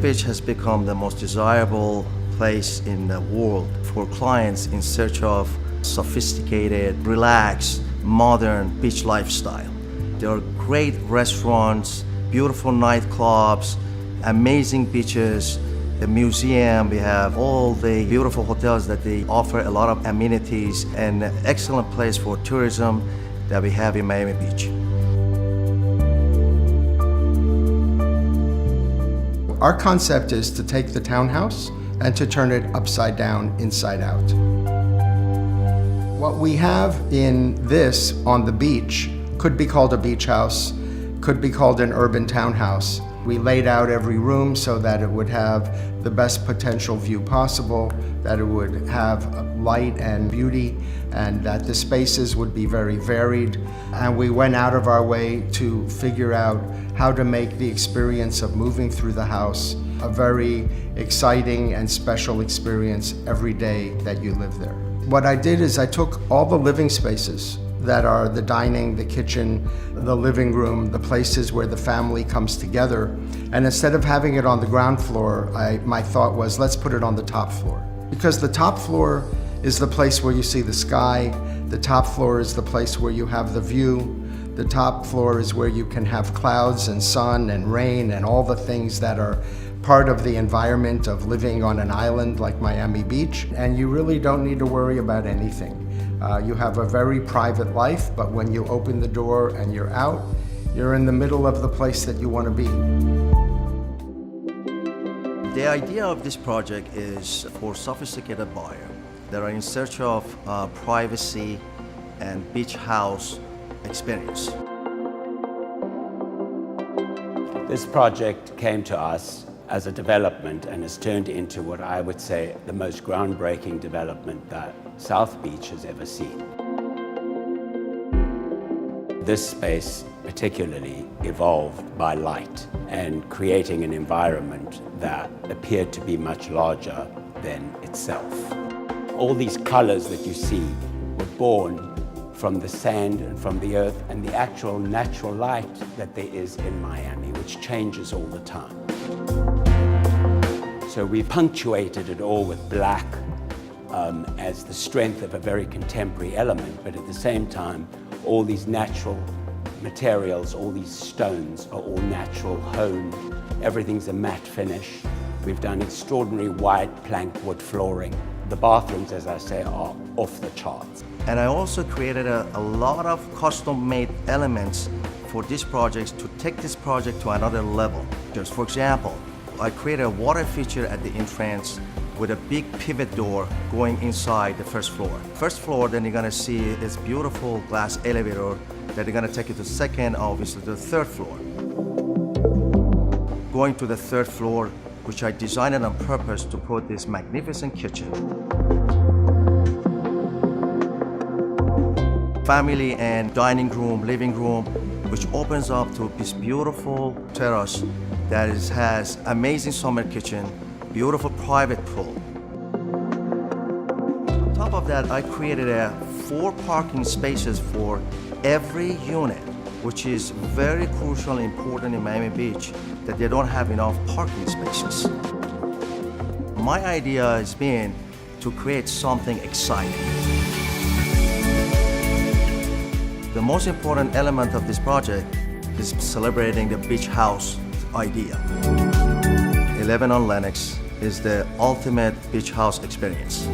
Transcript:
Zyscovich has become the most desirable place in the world for clients in search of sophisticated, relaxed, modern beach lifestyle. There are great restaurants, beautiful nightclubs, amazing beaches, the museum. We have all the beautiful hotels that they offer a lot of amenities, and an excellent place for tourism that we have in Miami Beach. Our concept is to take the townhouse and to turn it upside down, inside out. What we have in this on the beach could be called a beach house, could be called an urban townhouse. We laid out every room so that it would have the best potential view possible, that it would have light and beauty, and that the spaces would be very varied. And we went out of our way to figure out how to make the experience of moving through the house a very exciting and special experience every day that you live there. What I did is I took all the living spaces that are the dining, the kitchen, the living room, the places where the family comes together, and instead of having it on the ground floor, my thought was, let's put it on the top floor. Because the top floor is the place where you see the sky, the top floor is the place where you have the view, the top floor is where you can have clouds and sun and rain and all the things that are part of the environment of living on an island like Miami Beach, and you really don't need to worry about anything. You have a very private life, but when you open the door and you're out, you're in the middle of the place that you want to be. The idea of this project is for sophisticated buyers that are in search of privacy and beach house experience. This project came to us as a development and has turned into what I would say the most groundbreaking development that South Beach has ever seen. This space particularly evolved by light and creating an environment that appeared to be much larger than itself. All these colors that you see were born from the sand and from the earth and the actual natural light that there is in Miami, which changes all the time. So we punctuated it all with black as the strength of a very contemporary element, but at the same time, all these natural materials, all these stones are all natural, honed. Everything's a matte finish. We've done extraordinary white plank wood flooring. The bathrooms, as I say, are off the charts. And I also created a lot of custom-made elements for these projects to take this project to another level. Just for example, I created a water feature at the entrance with a big pivot door going inside the first floor. First floor, then you're gonna see this beautiful glass elevator that you're gonna take you to second, obviously to the third floor. Going to the third floor, which I designed it on purpose to put this magnificent kitchen. Family and dining room, living room, which opens up to this beautiful terrace that has amazing summer kitchen, beautiful private pool. On top of that, I created 4 parking spaces for every unit, which is very crucial and important in Miami Beach, that they don't have enough parking spaces. My idea has been to create something exciting. The most important element of this project is celebrating the beach house idea. 11 on Lenox is the ultimate beach house experience.